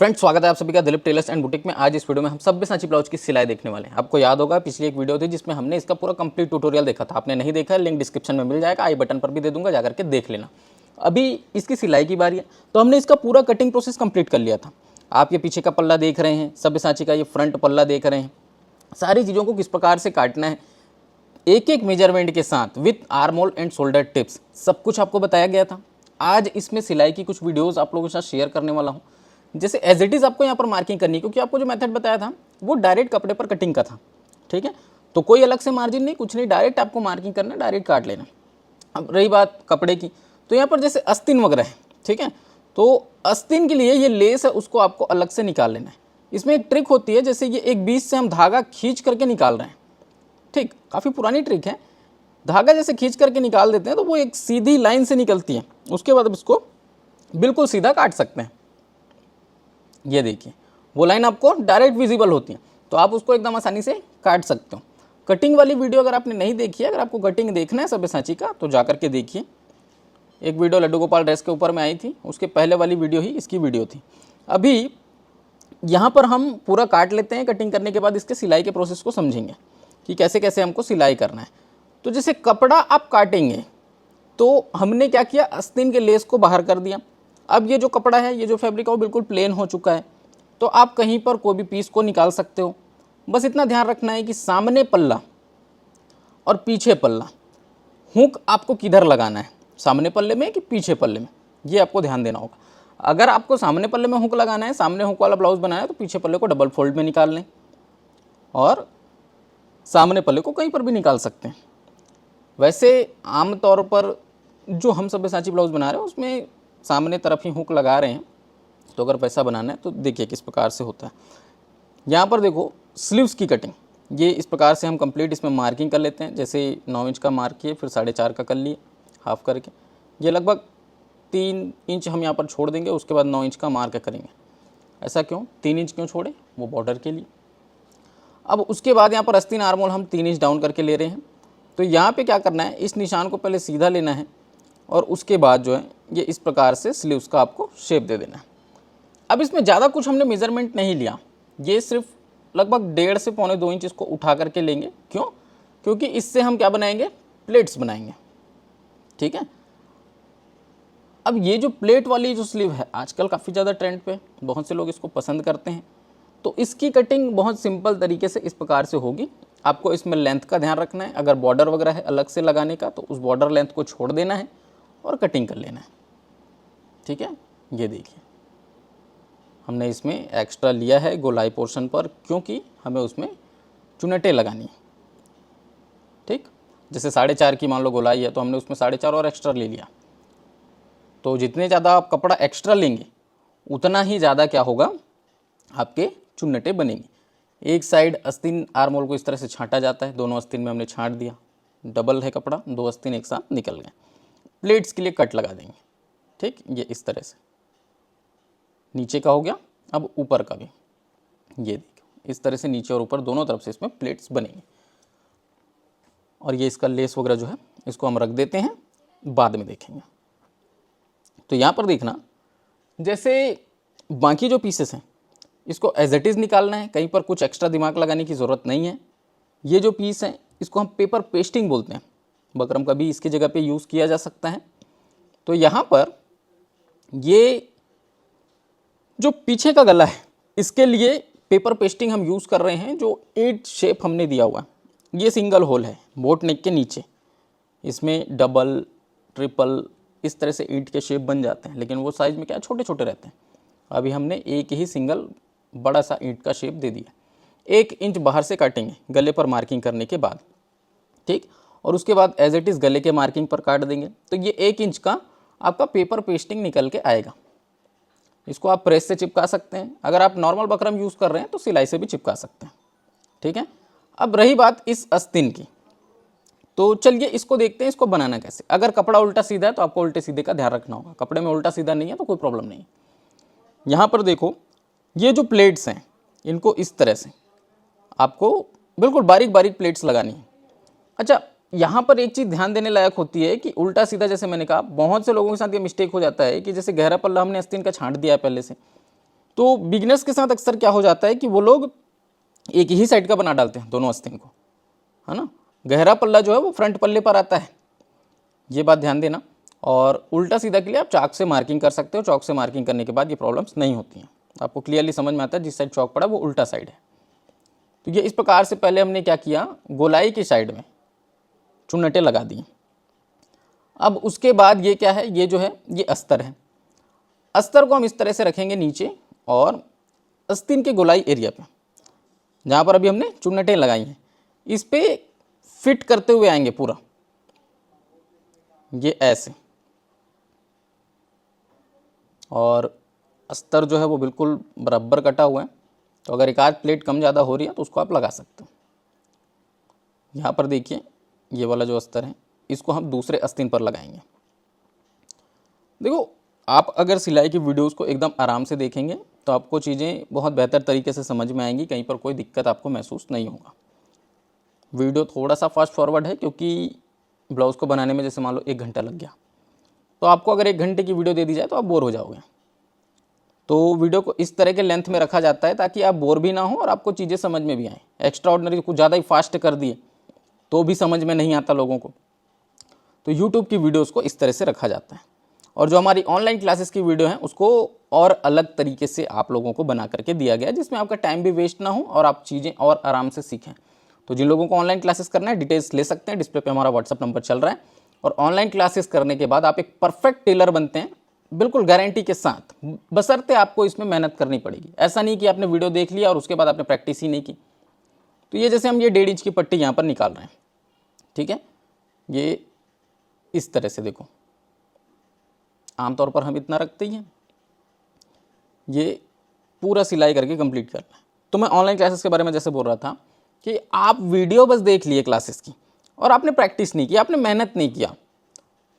Friends, स्वागत है आप सभी का दिलीप टेलर्स एंड बुटीक में। आज इस वीडियो में हम सब्यसाची ब्लाउज की सिलाई देखने वाले हैं। आपको याद होगा पिछली एक वीडियो थी जिसमें हमने इसका पूरा कंप्लीट ट्यूटोरियल देखा था। आपने नहीं देखा है, लिंक डिस्क्रिप्शन में मिल जाएगा, आई बटन पर भी दे दूंगा, जाकर के देख लेना। अभी इसकी सिलाई की बारी है। तो हमने इसका पूरा कटिंग प्रोसेस कंप्लीट कर लिया था। आप ये पीछे का पल्ला देख रहे हैं, सब्यसाची का ये फ्रंट पल्ला देख रहे हैं। सारी चीज़ों को किस प्रकार से काटना है, एक एक मेजरमेंट के साथ with arm hole and shoulder tips, सब कुछ आपको बताया गया था। आज इसमें सिलाई की कुछ वीडियोस आप लोगों के साथ शेयर करने वाला हूँ। जैसे एज इट इज़ आपको यहाँ पर मार्किंग करनी है, क्योंकि आपको जो मेथड बताया था वो डायरेक्ट कपड़े पर कटिंग का था। ठीक है, तो कोई अलग से मार्जिन नहीं, कुछ नहीं, डायरेक्ट आपको मार्किंग करना, डायरेक्ट काट लेना। अब रही बात कपड़े की, तो यहाँ पर जैसे अस्तीन वगैरह है, ठीक है, तो अस्तीन के लिए ये लेस है, उसको आपको अलग से निकाल लेना है। इसमें एक ट्रिक होती है, जैसे ये एक बीच से हम धागा खींच करके निकाल रहे हैं। ठीक, काफ़ी पुरानी ट्रिक है। धागा जैसे खींच करके निकाल देते हैं तो वो एक सीधी लाइन से निकलती है। उसके बाद अब इसको बिल्कुल सीधा काट सकते हैं। ये देखिए, वो लाइन आपको डायरेक्ट विजिबल होती है, तो आप उसको एकदम आसानी से काट सकते हो। कटिंग वाली वीडियो अगर आपने नहीं देखी है, अगर आपको कटिंग देखना है सब्यसाची का, तो जाकर के देखिए। एक वीडियो लड्डू गोपाल ड्रेस के ऊपर में आई थी, उसके पहले वाली वीडियो ही इसकी वीडियो थी। अभी यहाँ पर हम पूरा काट लेते हैं। कटिंग करने के बाद इसके सिलाई के प्रोसेस को समझेंगे कि कैसे कैसे हमको सिलाई करना है। तो जैसे कपड़ा आप काटेंगे, तो हमने क्या किया, आस्तीन के लेस को बाहर कर दिया। अब ये जो कपड़ा है, ये जो फैब्रिक है, वो बिल्कुल प्लेन हो चुका है। तो आप कहीं पर कोई भी पीस को निकाल सकते हो। बस इतना ध्यान रखना है कि सामने पल्ला और पीछे पल्ला, हुक आपको किधर लगाना है, सामने पल्ले में कि पीछे पल्ले में, ये आपको ध्यान देना होगा। अगर आपको सामने पल्ले में हुक लगाना है, सामने हुक वाला ब्लाउज बनाना है, तो पीछे पल्ले को डबल फोल्ड में निकाल लें और सामने पल्ले को कहीं पर भी निकाल सकते हैं। वैसे आमतौर पर जो हम सब्यसाची ब्लाउज बना रहे हैं उसमें सामने तरफ ही हुक लगा रहे हैं। तो अगर वैसा बनाना है तो देखिए किस प्रकार से होता है। यहाँ पर देखो स्लीव्स की कटिंग, ये इस प्रकार से हम कंप्लीट इसमें मार्किंग कर लेते हैं। जैसे 9 इंच का मार्क किए, फिर 4.5 का कर लिए हाफ करके। ये लगभग 3 इंच हम यहाँ पर छोड़ देंगे, उसके बाद 9 इंच का मार्क करेंगे। ऐसा क्यों, 3 इंच क्यों छोड़े, वो बॉर्डर के लिए। अब उसके बाद यहाँ पर आस्तीन आर्म होल हम 3 इंच डाउन करके ले रहे हैं। तो यहाँ पे क्या करना है, इस निशान को पहले सीधा लेना है और उसके बाद जो है ये इस प्रकार से स्लीव्स का आपको शेप दे देना है। अब इसमें ज़्यादा कुछ हमने मेज़रमेंट नहीं लिया, ये सिर्फ लगभग 1.5 से 1.25 इंच इसको उठा करके लेंगे। क्यों, क्योंकि इससे हम क्या बनाएंगे, प्लेट्स बनाएंगे। ठीक है, अब ये जो प्लेट वाली जो स्लीव है आजकल काफ़ी ज़्यादा ट्रेंड पे, बहुत से लोग इसको पसंद करते हैं। तो इसकी कटिंग बहुत सिंपल तरीके से इस प्रकार से होगी। आपको इसमें लेंथ का ध्यान रखना है। अगर बॉर्डर वगैरह है अलग से लगाने का, तो उस बॉर्डर लेंथ को छोड़ देना है और कटिंग कर लेना है। ठीक है, ये देखिए हमने इसमें एक्स्ट्रा लिया है गोलाई पोर्शन पर, क्योंकि हमें उसमें चुनटें लगानी है। ठीक, जैसे 4.5 की मान लो गोलाई है, तो हमने उसमें 4.5 और एक्स्ट्रा ले लिया। तो जितने ज़्यादा आप कपड़ा एक्स्ट्रा लेंगे उतना ही ज़्यादा क्या होगा, आपके चुन्नटें बनेंगी। एक साइड आस्तीन आर्म होल को इस तरह से छांटा जाता है, दोनों आस्तीन में हमने छांट दिया, डबल है कपड़ा, 2 आस्तीन एक साथ निकल गए। प्लेट्स के लिए कट लगा देंगे। ठीक, ये इस तरह से नीचे का हो गया। अब ऊपर का भी ये देखो इस तरह से नीचे और ऊपर दोनों तरफ से इसमें प्लेट्स बनेंगे। और ये इसका लेस वगैरह जो है इसको हम रख देते हैं, बाद में देखेंगे। तो यहाँ पर देखना, जैसे बाकी जो पीसेस हैं इसको एज इट इज़ निकालना है, कहीं पर कुछ एक्स्ट्रा दिमाग लगाने की ज़रूरत नहीं है। ये जो पीस है इसको हम पेपर पेस्टिंग बोलते हैं, बकरम का भी इसकी जगह पे यूज़ किया जा सकता है। तो यहाँ पर ये जो पीछे का गला है इसके लिए पेपर पेस्टिंग हम यूज़ कर रहे हैं। जो 8 शेप हमने दिया हुआ, ये सिंगल होल है बोट नेक के नीचे, इसमें डबल ट्रिपल इस तरह से ईंट के शेप बन जाते हैं, लेकिन वो साइज़ में क्या छोटे छोटे रहते हैं। अभी हमने एक ही सिंगल बड़ा सा ईंट का शेप दे दिया। 1 इंच बाहर से काटेंगे गले पर मार्किंग करने के बाद। ठीक, और उसके बाद एज इट इज़ गले के मार्किंग पर काट देंगे। तो ये 1 इंच का आपका पेपर पेस्टिंग निकल के आएगा। इसको आप प्रेस से चिपका सकते हैं, अगर आप नॉर्मल बकरम यूज़ कर रहे हैं तो सिलाई से भी चिपका सकते हैं। ठीक है, अब रही बात इस आस्तीन की, तो चलिए इसको देखते हैं इसको बनाना कैसे। अगर कपड़ा उल्टा सीधा है तो आपको उल्टे सीधे का ध्यान रखना होगा, कपड़े में उल्टा सीधा नहीं है तो कोई प्रॉब्लम नहीं है। यहाँ पर देखो ये जो प्लेट्स हैं इनको इस तरह से आपको बिल्कुल बारीक बारीक प्लेट्स लगानी है। अच्छा, यहाँ पर एक चीज़ ध्यान देने लायक होती है कि उल्टा सीधा, जैसे मैंने कहा बहुत से लोगों के साथ ये मिस्टेक हो जाता है कि जैसे गहरा पल्ला हमने आस्तीन का छांट दिया है पहले से, तो बिगिनर्स के साथ अक्सर क्या हो जाता है कि वो लोग एक ही साइड का बना डालते हैं दोनों आस्तीन को, है ना। गहरा पल्ला जो है वो फ्रंट पल्ले पर आता है, ये बात ध्यान देना। और उल्टा सीधा के लिए आप चाक से मार्किंग कर सकते हो। चौक से मार्किंग करने के बाद ये प्रॉब्लम्स नहीं होती हैं, आपको क्लियरली समझ में आता है जिस साइड चौक पड़ा वो उल्टा साइड है। तो ये इस प्रकार से पहले हमने क्या किया, गोलाई की साइड में चुन्नटे लगा दिए। अब उसके बाद ये क्या है, ये जो है ये अस्तर है। अस्तर को हम इस तरह से रखेंगे नीचे और आस्तीन के गोलाई एरिया पे, जहाँ पर अभी हमने चुन्नटें लगाई हैं, इस पे फिट करते हुए आएंगे पूरा, ये ऐसे। और अस्तर जो है वो बिल्कुल बराबर कटा हुआ है, तो अगर एक आध प्लेट कम ज़्यादा हो रही है तो उसको आप लगा सकते हो। यहाँ पर देखिए ये वाला जो अस्तर है इसको हम दूसरे आस्तीन पर लगाएंगे। देखो, आप अगर सिलाई की वीडियोस को एकदम आराम से देखेंगे तो आपको चीज़ें बहुत बेहतर तरीके से समझ में आएंगी, कहीं पर कोई दिक्कत आपको महसूस नहीं होगा। वीडियो थोड़ा सा फास्ट फॉरवर्ड है क्योंकि ब्लाउज़ को बनाने में जैसे मान लो 1 घंटा लग गया, तो आपको अगर 1 घंटे की वीडियो दे दी जाए तो आप बोर हो जाओगे। तो वीडियो को इस तरह के लेंथ में रखा जाता है ताकि आप बोर भी ना हो और आपको चीज़ें समझ में भी आएँ। एक्स्ट्रा ऑर्डिनरी कुछ ज़्यादा ही फास्ट कर दिए तो भी समझ में नहीं आता लोगों को, तो यूट्यूब की वीडियोज़ को इस तरह से रखा जाता है। और जो हमारी ऑनलाइन क्लासेस की वीडियो है उसको और अलग तरीके से आप लोगों को बना करके दिया गया है, जिसमें आपका टाइम भी वेस्ट ना हो और आप चीज़ें और आराम से सीखें। तो जिन लोगों को ऑनलाइन क्लासेस करना है डिटेल्स ले सकते हैं, डिस्प्ले पे हमारा व्हाट्सअप नंबर चल रहा है। और ऑनलाइन क्लासेस करने के बाद आप एक परफेक्ट टेलर बनते हैं, बिल्कुल गारंटी के साथ, बशर्ते आपको इसमें मेहनत करनी पड़ेगी। ऐसा नहीं कि आपने वीडियो देख लिया और उसके बाद आपने प्रैक्टिस ही नहीं की। तो ये जैसे हम ये 1.5 इंच की पट्टी यहाँ पर निकाल रहे हैं, ठीक है, ये इस तरह से देखो, आमतौर पर हम इतना रखते ही हैं। ये पूरा सिलाई करके कंप्लीट करना है। तो मैं ऑनलाइन क्लासेस के बारे में जैसे बोल रहा था कि आप वीडियो बस देख लिए क्लासेस की और आपने प्रैक्टिस नहीं की, आपने मेहनत नहीं किया,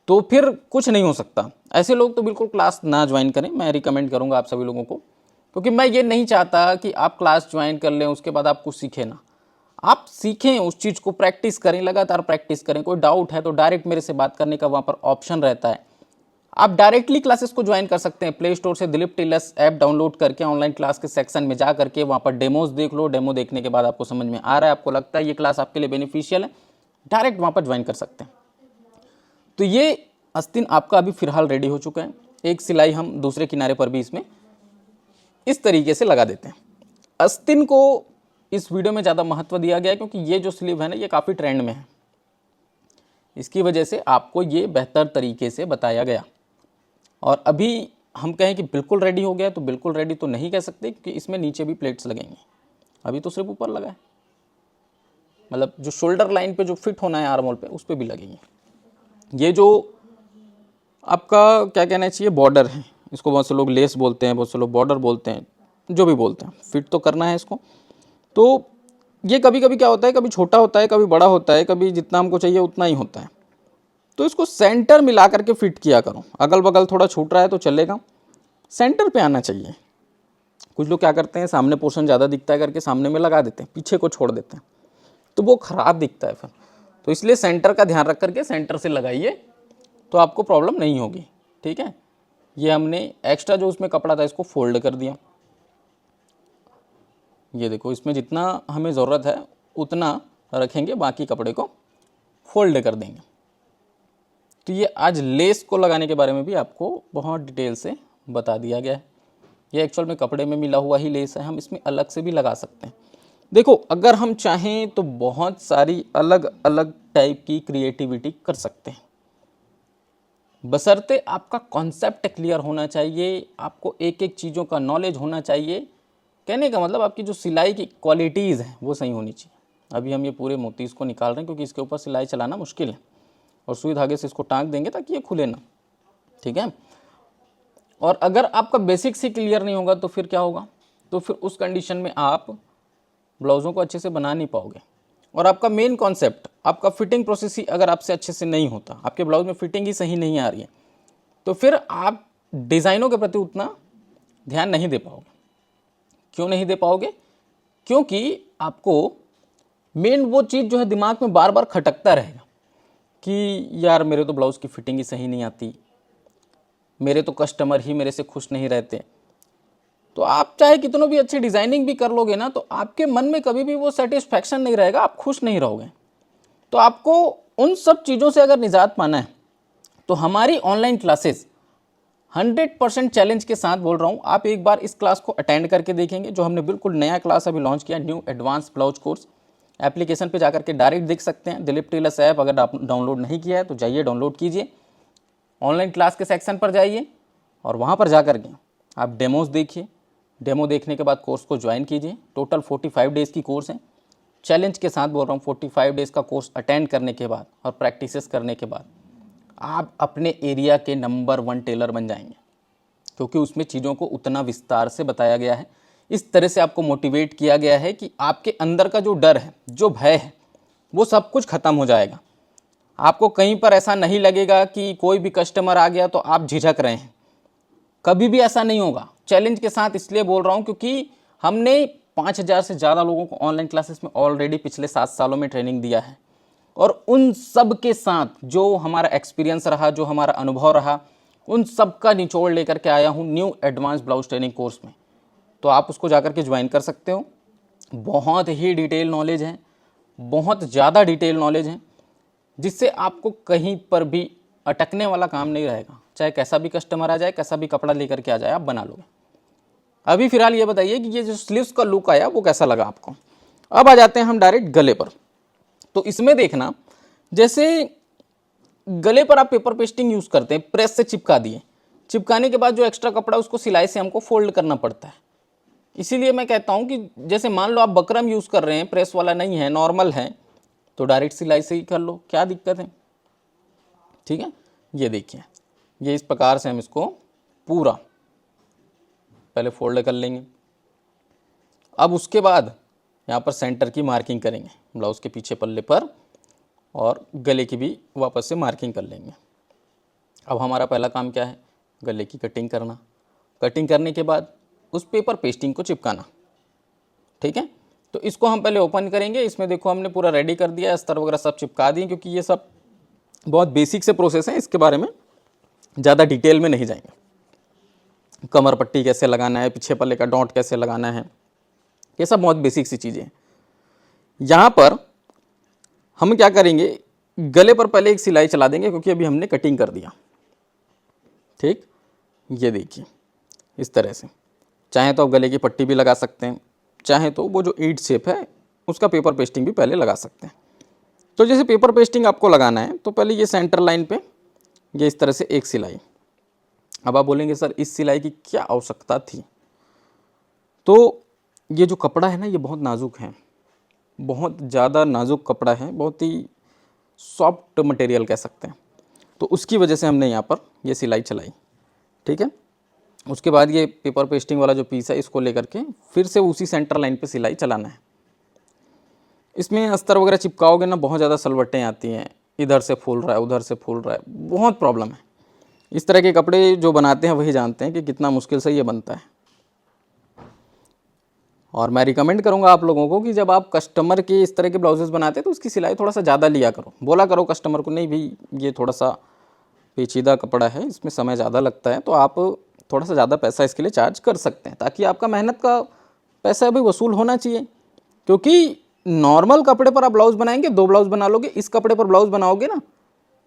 तो फिर कुछ नहीं हो सकता। ऐसे लोग तो बिल्कुल क्लास ना ज्वाइन करें, मैं रिकमेंड करूंगा आप सभी लोगों को, क्योंकि मैं ये नहीं चाहता कि आप क्लास ज्वाइन कर लें उसके बाद आप कुछ सीखें ना। आप सीखें, उस चीज़ को प्रैक्टिस करें, लगातार प्रैक्टिस करें। कोई डाउट है तो डायरेक्ट मेरे से बात करने का वहाँ पर ऑप्शन रहता है। आप डायरेक्टली क्लासेस को ज्वाइन कर सकते हैं। प्ले स्टोर से दिलीप टेलर्स ऐप डाउनलोड करके ऑनलाइन क्लास के सेक्शन में जा करके वहाँ पर डेमोज देख लो। डेमो देखने के बाद आपको समझ में आ रहा है, आपको लगता है ये क्लास आपके लिए बेनिफिशियल है, डायरेक्ट वहाँ पर ज्वाइन कर सकते हैं। तो ये आस्तीन आपका अभी फिलहाल रेडी हो चुका है। एक सिलाई हम दूसरे किनारे पर भी इसमें इस तरीके से लगा देते हैं। आस्तीन को इस वीडियो में ज़्यादा महत्व दिया गया है क्योंकि ये जो स्लीव है ना, ये काफ़ी ट्रेंड में है, इसकी वजह से आपको ये बेहतर तरीके से बताया गया। और अभी हम कहें कि बिल्कुल रेडी हो गया, तो बिल्कुल रेडी तो नहीं कह सकते क्योंकि इसमें नीचे भी प्लेट्स लगेंगे। अभी तो सिर्फ ऊपर लगा है, मतलब जो शोल्डर लाइन पे जो फिट होना है आर्म होल पे, उस पर भी लगेंगे। ये जो आपका क्या कहना चाहिए, बॉर्डर है, इसको बहुत से लोग लेस बोलते हैं, बहुत से लोग बॉर्डर बोलते हैं, जो भी बोलते हैं, फिट तो करना है इसको। तो ये कभी कभी क्या होता है, कभी छोटा होता है, कभी बड़ा होता है, कभी जितना हमको चाहिए उतना ही होता है। तो इसको सेंटर मिला करके फिट किया करो। अगल बगल थोड़ा छूट रहा है तो चलेगा, सेंटर पे आना चाहिए। कुछ लोग क्या करते हैं, सामने पोर्शन ज़्यादा दिखता है करके सामने में लगा देते हैं, पीछे को छोड़ देते हैं, तो वो ख़राब दिखता है फिर। तो इसलिए सेंटर का ध्यान रख करके सेंटर से लगाइए तो आपको प्रॉब्लम नहीं होगी, ठीक है। ये हमने एक्स्ट्रा जो उसमें कपड़ा था इसको फोल्ड कर दिया। ये देखो, इसमें जितना हमें ज़रूरत है उतना रखेंगे, बाकी कपड़े को फोल्ड कर देंगे। तो ये आज लेस को लगाने के बारे में भी आपको बहुत डिटेल से बता दिया गया है। ये एक्चुअल में कपड़े में मिला हुआ ही लेस है, हम इसमें अलग से भी लगा सकते हैं। देखो, अगर हम चाहें तो बहुत सारी अलग अलग टाइप की क्रिएटिविटी कर सकते हैं, बशर्ते आपका कॉन्सेप्ट क्लियर होना चाहिए, आपको एक एक चीज़ों का नॉलेज होना चाहिए। कहने का मतलब आपकी जो सिलाई की क्वालिटीज़ हैं वो सही होनी चाहिए। अभी हम ये पूरे मोतीज़ को निकाल रहे हैं क्योंकि इसके ऊपर सिलाई चलाना मुश्किल है, और सुई धागे से इसको टाँक देंगे ताकि ये खुले ना, ठीक है। और अगर आपका बेसिक्स ही क्लियर नहीं होगा तो फिर क्या होगा, तो फिर उस कंडीशन में आप ब्लाउज़ों को अच्छे से बना नहीं पाओगे। और आपका मेन कॉन्सेप्ट, आपका फिटिंग प्रोसेस ही अगर आपसे अच्छे से नहीं होता, आपके ब्लाउज में फिटिंग ही सही नहीं आ रही है, तो फिर आप डिज़ाइनों के प्रति उतना ध्यान नहीं दे पाओगे। क्यों नहीं दे पाओगे? क्योंकि आपको मेन वो चीज़ जो है दिमाग में बार बार खटकता रहेगा कि यार मेरे तो ब्लाउज़ की फिटिंग ही सही नहीं आती, मेरे तो कस्टमर ही मेरे से खुश नहीं रहते, तो आप चाहे कितनों भी अच्छी डिज़ाइनिंग भी कर लोगे ना, तो आपके मन में कभी भी वो सेटिस्फैक्शन नहीं रहेगा, आप खुश नहीं रहोगे। तो आपको उन सब चीज़ों से अगर निजात पाना है तो हमारी ऑनलाइन क्लासेस 100% चैलेंज के साथ बोल रहा हूँ, आप एक बार इस क्लास को अटेंड करके देखेंगे, जो हमने बिल्कुल नया क्लास अभी लॉन्च किया, new advance blouse course. Application पे जाकर के डायरेक्ट देख सकते हैं। दिलीप टेलर्स ऐप अगर आप डाउनलोड नहीं किया है तो जाइए डाउनलोड कीजिए, ऑनलाइन क्लास के सेक्शन पर जाइए और वहाँ पर जाकर के आप डेमोज देखिए। डेमो देखने के बाद कोर्स को ज्वाइन कीजिए। टोटल 45 डेज़ की कोर्स है, चैलेंज के साथ बोल रहा हूँ। 45 डेज़ का कोर्स अटेंड करने के बाद और प्रैक्टिसेस करने के बाद आप अपने एरिया के नंबर 1 टेलर बन जाएंगे, क्योंकि उसमें चीज़ों को उतना विस्तार से बताया गया है। इस तरह से आपको मोटिवेट किया गया है कि आपके अंदर का जो डर है, जो भय है, वो सब कुछ ख़त्म हो जाएगा। आपको कहीं पर ऐसा नहीं लगेगा कि कोई भी कस्टमर आ गया तो आप झिझक रहे हैं, कभी भी ऐसा नहीं होगा। चैलेंज के साथ इसलिए बोल रहा हूँ क्योंकि हमने 5000 से ज़्यादा लोगों को ऑनलाइन क्लासेस में ऑलरेडी पिछले 7 सालों में ट्रेनिंग दिया है, और उन सब के साथ जो हमारा एक्सपीरियंस रहा, जो हमारा अनुभव रहा, उन सब का निचोड़ लेकर के आया हूँ new advance blouse training course में। तो आप उसको जाकर के ज्वाइन कर सकते हो। बहुत ही डिटेल नॉलेज है, बहुत ज़्यादा डिटेल नॉलेज है, जिससे आपको कहीं पर भी अटकने वाला काम नहीं रहेगा। चाहे कैसा भी कस्टमर आ जाए, कैसा भी कपड़ा लेकर के आ जाए, आप बना लोगे। अभी फिलहाल ये बताइए कि ये जो स्लीव्स का लुक आया वो कैसा लगा आपको। अब आ जाते हैं हम डायरेक्ट गले पर। तो इसमें देखना, जैसे गले पर आप पेपर पेस्टिंग यूज़ करते हैं, प्रेस से चिपका दिए, चिपकाने के बाद जो एक्स्ट्रा कपड़ा उसको सिलाई से हमको फोल्ड करना पड़ता है। इसीलिए मैं कहता हूँ कि जैसे मान लो आप बकरम यूज़ कर रहे हैं, प्रेस वाला नहीं है, नॉर्मल है, तो डायरेक्ट सिलाई से ही कर लो, क्या दिक्कत है। ठीक है, ये देखिए, ये इस प्रकार से हम इसको पूरा पहले फोल्ड कर लेंगे। अब उसके बाद यहाँ पर सेंटर की मार्किंग करेंगे, ब्लाउज़ के पीछे पल्ले पर, और गले की भी वापस से मार्किंग कर लेंगे। अब हमारा पहला काम क्या है, गले की कटिंग करना। कटिंग करने के बाद उस पेपर पेस्टिंग को चिपकाना। ठीक है, तो इसको हम पहले ओपन करेंगे। इसमें देखो हमने पूरा रेडी कर दिया, अस्तर वगैरह सब चिपका दिए, क्योंकि ये सब बहुत बेसिक से प्रोसेस है, इसके बारे में ज़्यादा डिटेल में नहीं जाएंगे। कमर पट्टी कैसे लगाना है, पीछे पल्ले का डॉट कैसे लगाना है, ये सब बहुत बेसिक सी चीज़ें हैं। यहाँ पर हम क्या करेंगे, गले पर पहले एक सिलाई चला देंगे, क्योंकि अभी हमने कटिंग कर दिया। ठीक, ये देखिए इस तरह से। चाहे तो आप गले की पट्टी भी लगा सकते हैं, चाहे तो वो जो ईट शेप है उसका पेपर पेस्टिंग भी पहले लगा सकते हैं। तो जैसे पेपर पेस्टिंग आपको लगाना है, तो पहले ये सेंटर लाइन पे ये इस तरह से एक सिलाई। अब आप बोलेंगे सर इस सिलाई की क्या आवश्यकता थी। तो ये जो कपड़ा है ना, ये बहुत नाजुक है, बहुत ज़्यादा नाजुक कपड़ा है, बहुत ही सॉफ्ट मटेरियल कह सकते हैं। तो उसकी वजह से हमने यहाँ पर ये सिलाई चलाई। ठीक है, उसके बाद ये पेपर पेस्टिंग वाला जो पीस है, इसको लेकर के फिर से उसी सेंटर लाइन पे सिलाई चलाना है। इसमें अस्तर वगैरह चिपकाओगे ना, बहुत ज़्यादा सलवटें आती हैं, इधर से फूल रहा है, उधर से फूल रहा है, बहुत प्रॉब्लम है। इस तरह के कपड़े जो बनाते हैं वही जानते हैं कि कितना मुश्किल से ये बनता है। और मैं रिकमेंड करूंगा आप लोगों को कि जब आप कस्टमर के इस तरह के ब्लाउजेस बनाते हैं तो उसकी सिलाई थोड़ा सा ज़्यादा लिया करो। बोला करो कस्टमर को, नहीं भाई ये थोड़ा सा पेचीदा कपड़ा है, इसमें समय ज़्यादा लगता है, तो आप थोड़ा सा ज़्यादा पैसा इसके लिए चार्ज कर सकते हैं, ताकि आपका मेहनत का पैसा भी वसूल होना चाहिए। क्योंकि नॉर्मल कपड़े पर आप ब्लाउज़ बनाएंगे, 2 ब्लाउज़ बना लोगे, इस कपड़े पर ब्लाउज़ बनाओगे ना,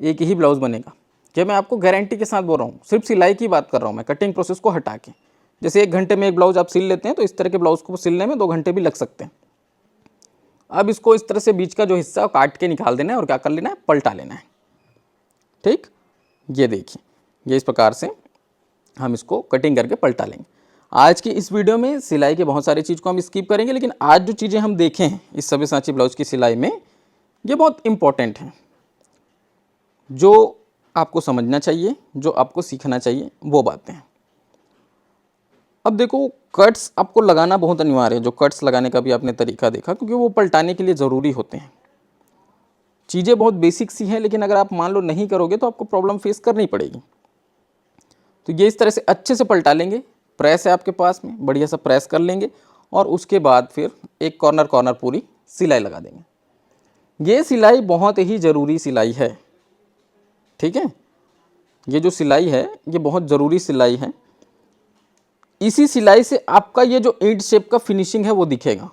एक ही ब्लाउज़ बनेगा। क्या मैं आपको गारंटी के साथ बोल रहा हूँ, सिर्फ सिलाई की बात कर रहा हूँ मैं, कटिंग प्रोसेस को हटा के। जैसे 1 घंटे में एक ब्लाउज़ आप सिल लेते हैं, तो इस तरह के ब्लाउज़ को सिलने में 2 घंटे भी लग सकते हैं। अब इसको इस तरह से बीच का जो हिस्सा काट के निकाल देना है, और क्या कर लेना है, पलटा लेना है। ठीक, ये देखिए, ये इस प्रकार से हम इसको कटिंग करके पलटा लेंगे। आज की इस वीडियो में सिलाई के बहुत सारी चीज़ को हम स्किप करेंगे, लेकिन आज जो चीज़ें हम देखें हैं इस सब्यसाची ब्लाउज़ की सिलाई में, ये बहुत इम्पॉर्टेंट हैं, जो आपको समझना चाहिए, जो आपको सीखना चाहिए, वो बातें हैं। अब देखो, कट्स आपको लगाना बहुत अनिवार्य है। जो कट्स लगाने का भी आपने तरीका देखा, क्योंकि वो पलटाने के लिए ज़रूरी होते हैं। चीज़ें बहुत बेसिक सी हैं, लेकिन अगर आप मान लो नहीं करोगे तो आपको प्रॉब्लम फेस करनी पड़ेगी। तो ये इस तरह से अच्छे से पलटा लेंगे। प्रेस है आपके पास में, बढ़िया सा प्रेस कर लेंगे, और उसके बाद फिर एक कॉर्नर कॉर्नर पूरी सिलाई लगा देंगे। ये सिलाई बहुत ही ज़रूरी सिलाई है। ठीक है, ये जो सिलाई है ये बहुत ज़रूरी सिलाई है। इसी सिलाई से आपका ये जो ईंट शेप का फिनिशिंग है वो दिखेगा।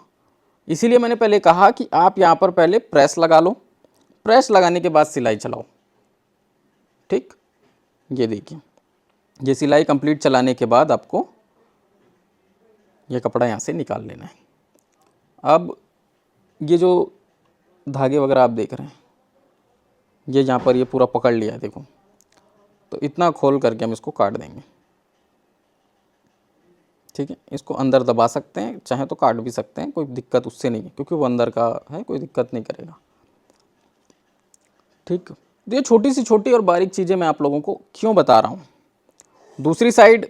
इसीलिए मैंने पहले कहा कि आप यहाँ पर पहले प्रेस लगा लो, प्रेस लगाने के बाद सिलाई चलाओ। ठीक, ये देखिए, ये सिलाई कंप्लीट चलाने के बाद आपको ये कपड़ा यहाँ से निकाल लेना है। अब ये जो धागे वगैरह आप देख रहे हैं, ये यहाँ पर ये पूरा पकड़ लिया है, देखो। तो इतना खोल करके हम इसको काट देंगे। ठीक है, इसको अंदर दबा सकते हैं, चाहे तो काट भी सकते हैं, कोई दिक्कत उससे नहीं है, क्योंकि वो अंदर का है, कोई दिक्कत नहीं करेगा। ठीक, तो ये छोटी सी छोटी और बारीक चीज़ें मैं आप लोगों को क्यों बता रहा हूँ। दूसरी साइड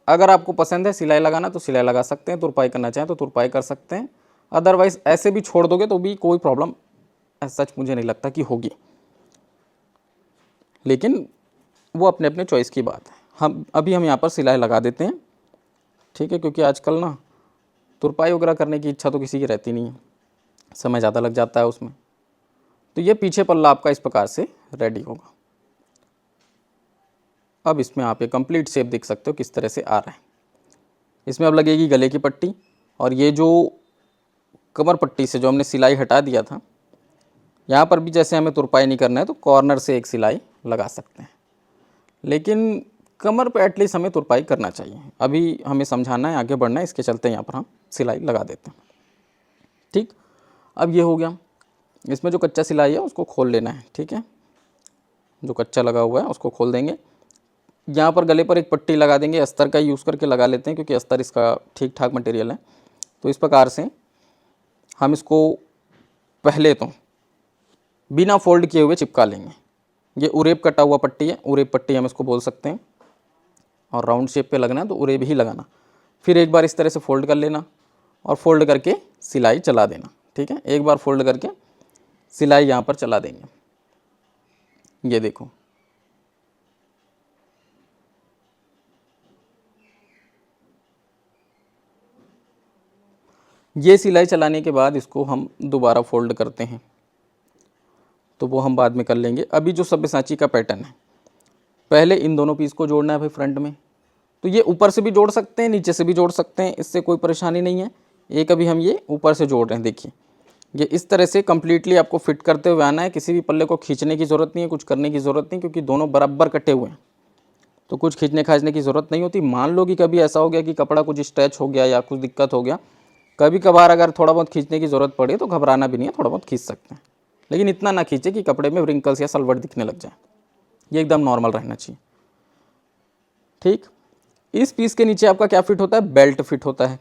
अगर आपको पसंद है सिलाई लगाना तो सिलाई लगा सकते हैं, तुरपाई करना चाहें तो तुरपाई कर सकते हैं, अदरवाइज ऐसे भी छोड़ दोगे तो भी कोई प्रॉब्लम सच मुझे नहीं लगता कि होगी, लेकिन वो अपने अपने चॉइस की बात है। हम यहाँ पर सिलाई लगा देते हैं। ठीक है, क्योंकि आजकल ना तुरपाई वगैरह करने की इच्छा तो किसी की रहती नहीं है, समय ज़्यादा लग जाता है उसमें। तो ये पीछे पल्ला आपका इस प्रकार से रेडी होगा। अब इसमें आप ये कंप्लीट शेप देख सकते हो किस तरह से आ रहा है। इसमें अब लगेगी गले की पट्टी, और ये जो कमर पट्टी से जो हमने सिलाई हटा दिया था, यहाँ पर भी जैसे हमें तुरपाई नहीं करना है तो कॉर्नर से एक सिलाई लगा सकते हैं, लेकिन कमर पे एटलीस्ट हमें तुरपाई करना चाहिए। अभी हमें समझाना है, आगे बढ़ना है, इसके चलते यहाँ पर हम सिलाई लगा देते हैं। ठीक, अब ये हो गया। इसमें जो कच्चा सिलाई है उसको खोल लेना है। ठीक है, जो कच्चा लगा हुआ है उसको खोल देंगे। यहाँ पर गले पर एक पट्टी लगा देंगे, अस्तर का यूज़ करके लगा लेते हैं, क्योंकि अस्तर इसका ठीक ठाक मटेरियल है। तो इस प्रकार से हम इसको पहले तो बिना फोल्ड किए हुए चिपका लेंगे। ये उरेब कटा हुआ पट्टी है, उरेब पट्टी हम इसको बोल सकते हैं, और राउंड शेप पे लगना है तो उरेब ही लगाना। फिर एक बार इस तरह से फोल्ड कर लेना और फोल्ड करके सिलाई चला देना। ठीक है, एक बार फोल्ड करके सिलाई यहाँ पर चला देंगे। ये देखो, ये सिलाई चलाने के बाद इसको हम दोबारा फोल्ड करते हैं, तो वो हम बाद में कर लेंगे। अभी जो सब्यसाची का पैटर्न है, पहले इन दोनों पीस को जोड़ना है भाई फ्रंट में। तो ये ऊपर से भी जोड़ सकते हैं, नीचे से भी जोड़ सकते हैं, इससे कोई परेशानी नहीं है। एक अभी हम ये ऊपर से जोड़ रहे हैं, देखिए ये इस तरह से कम्प्लीटली आपको फिट करते हुए आना है। किसी भी पल्ले को खींचने की ज़रूरत नहीं है, कुछ करने की ज़रूरत नहीं, क्योंकि दोनों बराबर कटे हुए हैं, तो कुछ खींचने खाचने की ज़रूरत नहीं होती। मान लो कि कभी ऐसा हो गया कि कपड़ा कुछ स्ट्रेच हो गया या कुछ दिक्कत हो गया, कभी कभार अगर थोड़ा बहुत खींचने की ज़रूरत पड़ी तो घबराना भी नहीं है, थोड़ा बहुत खींच सकते हैं, लेकिन इतना ना खींचे कि कपड़े में व्रिंकल्स या सलवट दिखने लग जाए। ये एकदम नॉर्मल रहना चाहिए। ठीक, इस पीस के नीचे आपका क्या फिट होता है, बेल्ट फिट होता है।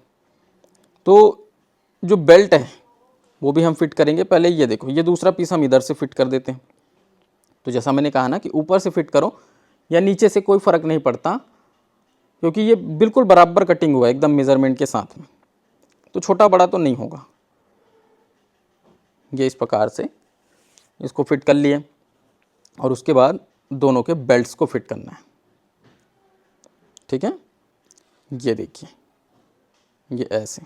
तो जो बेल्ट है वो भी हम फिट करेंगे। पहले ये देखो, ये दूसरा पीस हम इधर से फिट कर देते हैं। तो जैसा मैंने कहा ना कि ऊपर से फिट करो या नीचे से, कोई फ़र्क नहीं पड़ता, क्योंकि ये बिल्कुल बराबर कटिंग हुआ है एकदम मेज़रमेंट के साथ में, तो छोटा बड़ा तो नहीं होगा। ये इस प्रकार से इसको फिट कर लिए, और उसके बाद दोनों के बेल्ट्स को फिट करना है। ठीक है, ये देखिए, ये ऐसे।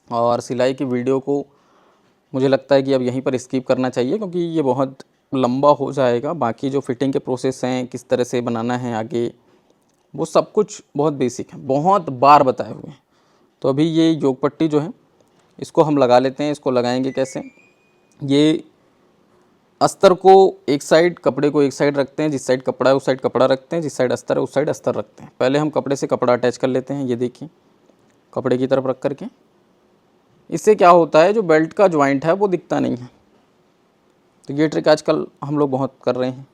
और सिलाई की वीडियो को मुझे लगता है कि अब यहीं पर स्किप करना चाहिए, क्योंकि ये बहुत लंबा हो जाएगा। बाकी जो फिटिंग के प्रोसेस हैं, किस तरह से बनाना है आगे, वो सब कुछ बहुत बेसिक है, बहुत बार बताए हुए हैं। तो अभी ये योग पट्टी जो है इसको हम लगा लेते हैं। इसको लगाएंगे कैसे, ये अस्तर को एक साइड, कपड़े को एक साइड रखते हैं, जिस साइड कपड़ा है उस साइड कपड़ा रखते हैं, जिस साइड अस्तर है उस साइड अस्तर रखते हैं। पहले हम कपड़े से कपड़ा अटैच कर लेते हैं, ये देखिए, कपड़े की तरफ रख करके। इससे क्या होता है, जो बेल्ट का ज्वाइंट है वो दिखता नहीं है। तो ये ट्रिक आजकल हम लोग बहुत कर रहे हैं,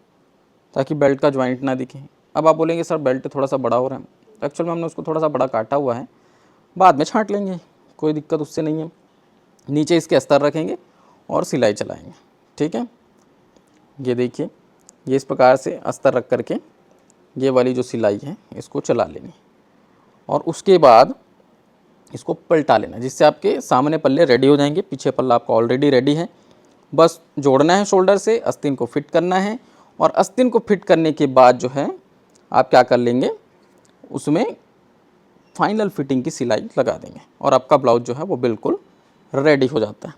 ताकि बेल्ट का ज्वाइंट ना दिखे। अब आप बोलेंगे सर बेल्ट थोड़ा सा बड़ा हो रहा है, एक्चुअल में हमने उसको थोड़ा सा बड़ा काटा हुआ है, बाद में छांट लेंगे, कोई दिक्कत उससे नहीं है। नीचे इसके अस्तर रखेंगे और सिलाई चलाएंगे। ठीक है, ये देखिए, ये इस प्रकार से अस्तर रख करके ये वाली जो सिलाई है इसको चला लेनी, और उसके बाद इसको पलटा लेना, जिससे आपके सामने पल्ले रेडी हो जाएंगे। पीछे पल्ला आपका ऑलरेडी रेडी है, बस जोड़ना है शोल्डर से, आस्तीन को फिट करना है, और आस्तीन को फिट करने के बाद जो है आप क्या कर लेंगे, उसमें फाइनल फिटिंग की सिलाई लगा देंगे, और आपका ब्लाउज जो है वो बिल्कुल रेडी हो जाता है।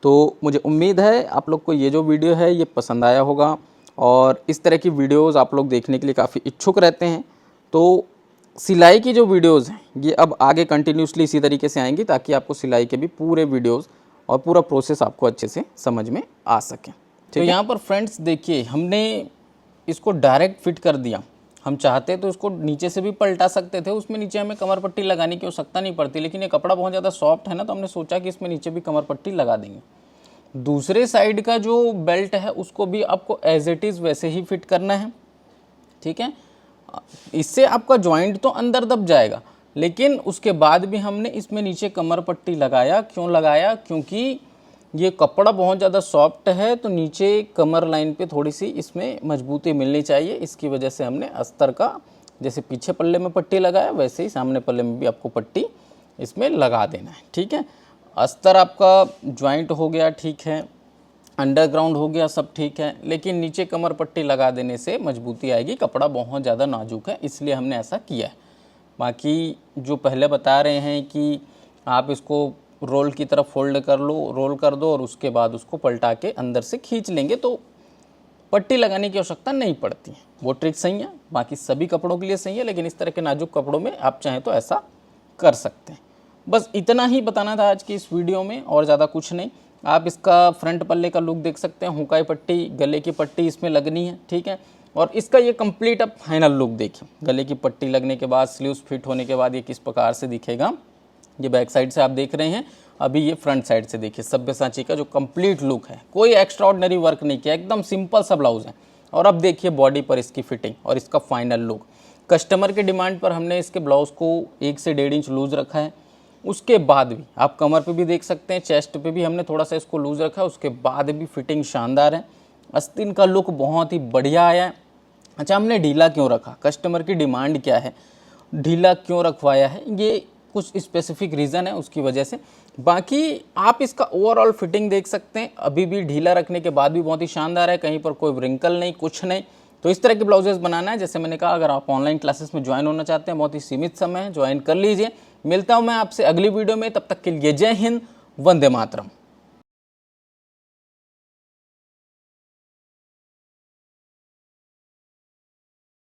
तो मुझे उम्मीद है आप लोग को ये जो वीडियो है ये पसंद आया होगा, और इस तरह की वीडियोज़ आप लोग देखने के लिए काफ़ी इच्छुक रहते हैं। तो सिलाई की जो वीडियोस हैं ये अब आगे कंटिन्यूसली इसी तरीके से आएंगी ताकि आपको सिलाई के भी पूरे वीडियोस और पूरा प्रोसेस आपको अच्छे से समझ में आ सके। तो यहाँ पर फ्रेंड्स देखिए, हमने इसको डायरेक्ट फिट कर दिया। हम चाहते तो इसको नीचे से भी पलटा सकते थे, उसमें नीचे हमें कमर पट्टी लगाने की आवश्यकता नहीं पड़ती, लेकिन ये कपड़ा बहुत ज़्यादा सॉफ्ट है ना, तो हमने सोचा कि इसमें नीचे भी कमर पट्टी लगा देंगे। दूसरे साइड का जो बेल्ट है उसको भी आपको एज इट इज़ वैसे ही फिट करना है, ठीक है। इससे आपका जॉइंट तो अंदर दब जाएगा, लेकिन उसके बाद भी हमने इसमें नीचे कमर पट्टी लगाया। क्यों लगाया? क्योंकि ये कपड़ा बहुत ज़्यादा सॉफ्ट है, तो नीचे कमर लाइन पे थोड़ी सी इसमें मजबूती मिलनी चाहिए। इसकी वजह से हमने अस्तर का, जैसे पीछे पल्ले में पट्टी लगाया वैसे ही सामने पल्ले में भी आपको पट्टी इसमें लगा देना है, ठीक है। अस्तर आपका जॉइंट हो गया, ठीक है, अंडरग्राउंड हो गया, सब ठीक है, लेकिन नीचे कमर पट्टी लगा देने से मजबूती आएगी। कपड़ा बहुत ज़्यादा नाजुक है, इसलिए हमने ऐसा किया है। बाकी जो पहले बता रहे हैं कि आप इसको रोल की तरफ फोल्ड कर लो, रोल कर दो और उसके बाद उसको पलटा के अंदर से खींच लेंगे तो पट्टी लगाने की आवश्यकता नहीं पड़ती है। वो ट्रिक सही है, बाकी सभी कपड़ों के लिए सही है, लेकिन इस तरह के नाजुक कपड़ों में आप चाहें तो ऐसा कर सकते हैं। बस इतना ही बताना था आज की इस वीडियो में, और ज़्यादा कुछ नहीं। आप इसका फ्रंट पल्ले का लुक देख सकते हैं, हुकाई पट्टी, गले की पट्टी इसमें लगनी है, ठीक है। और इसका ये कंप्लीट अब फाइनल लुक देखिए, गले की पट्टी लगने के बाद, स्लीव्स फिट होने के बाद ये किस प्रकार से दिखेगा। ये बैक साइड से आप देख रहे हैं, अभी ये फ्रंट साइड से देखिए सब्यसाची का जो कंप्लीट लुक है। कोई एक्स्ट्रा ऑर्डिनरी वर्क नहीं किया, एकदम सिंपल सा ब्लाउज है। और अब देखिए बॉडी पर इसकी फिटिंग और इसका फाइनल लुक। कस्टमर के डिमांड पर हमने इसके ब्लाउज़ को 1 से 1.5 इंच लूज़ रखा है। उसके बाद भी आप कमर पे भी देख सकते हैं, चेस्ट पे भी हमने थोड़ा सा इसको लूज़ रखा है, उसके बाद भी फिटिंग शानदार है। आस्तीन का लुक बहुत ही बढ़िया आया है। अच्छा, हमने ढीला क्यों रखा? कस्टमर की डिमांड क्या है, ढीला क्यों रखवाया है, ये कुछ स्पेसिफिक रीज़न है, उसकी वजह से। बाकी आप इसका ओवरऑल फिटिंग देख सकते हैं, अभी भी ढीला रखने के बाद भी बहुत ही शानदार है, कहीं पर कोई व्रिंकल नहीं, कुछ नहीं। तो इस तरह के ब्लाउजेस बनाना है। जैसे मैंने कहा, अगर आप ऑनलाइन क्लासेस में ज्वाइन होना चाहते हैं, बहुत ही सीमित समय है, ज्वाइन कर लीजिए। मिलता हूँ मैं आपसे अगली वीडियो में, तब तक के लिए जय हिंद, वंदे मातरम।